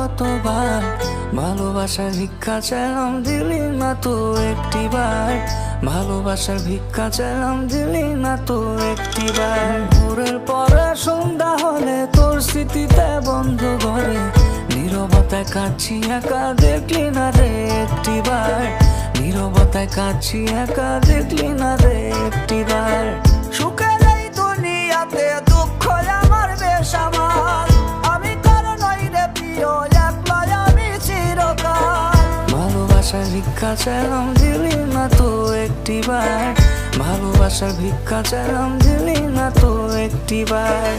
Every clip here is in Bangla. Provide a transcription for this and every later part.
কতবার, ভালোবাসার ভিক্ষা চাইলাম দিলি না তো একটিবার, ভালোবাসার ভিক্ষা চাইলাম দিলি না তো একটিবার। ভোরের পরে সন্ধ্যা হলে তোর স্মৃতিতে বন্ধ ঘরে, নীরবতায় কাঁদছি একা দেখলি না রে একটিবার, নীরবতায় কাঁদছি একা দেখলি না রে একটিবার। সুখের এই দুনিয়াতে দুঃখ আমার বেসামাল, আমি কার নই রে প্রিয়, একলাই আমি চিরকাল। ভালোবাসার ভিক্ষা চাইলাম দিলি না তো একটিবার, ভালোবাসার ভিক্ষা চাইলাম দিলি না তো একটিবার।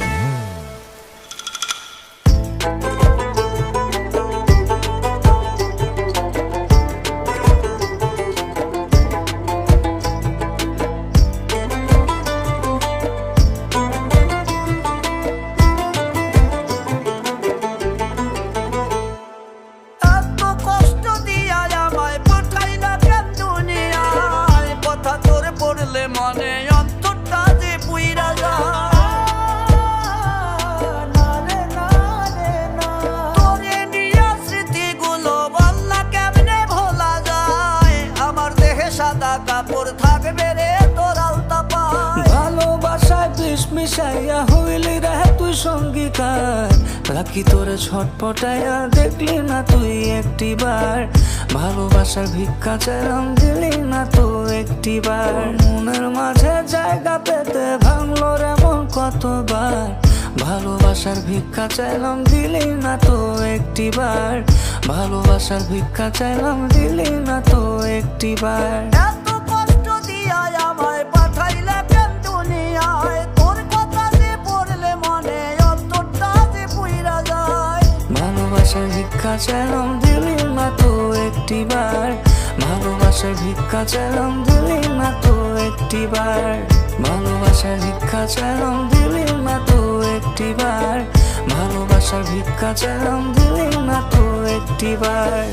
মনে অন্তরটা যে পুইরা যায়, তোরে নিয়া স্মৃতিগুলো বললা কেমনে ভোলা যায়, আমার দেহে সাদা কাপড় থাকবে রে তোর আলতা পায়। ভালোবাসায় বিষ মিশাইয়া হইলি রে তুই সঙ্গীকার, রাখি তোরে ছটপটাইয়া দেখলি না তুই একটিবার, ভালোবাসার ভিক্ষা চাইলাম দিলি না তো একটিবার। মনের মাঝে জায়গা পেতে ভাঙলো রে মন কতবার, ভালোবাসার ভিক্ষা চাইলাম দিলি না তো একটিবার, ভালোবাসার ভিক্ষা চাইলাম দিলি না তো একটিবার। এত কষ্ট দিয়া আমায় পাঠাইলে কেন দুনিয়ায়, তোর কথা যে পড়লে মনে অন্তরটা যে পুইরা যায়। ভালোবাসার ভিক্ষা চাইলাম দিলি না তো একটিবার, ভালোবাসার ভিক্ষা চাইলাম দিলি না তো একটিবার, ভালোবাসার ভিক্ষা চাইলাম দিলি না তো একটিবার, ভালোবাসার ভিক্ষা চাইলাম দিলি না তো একটিবার।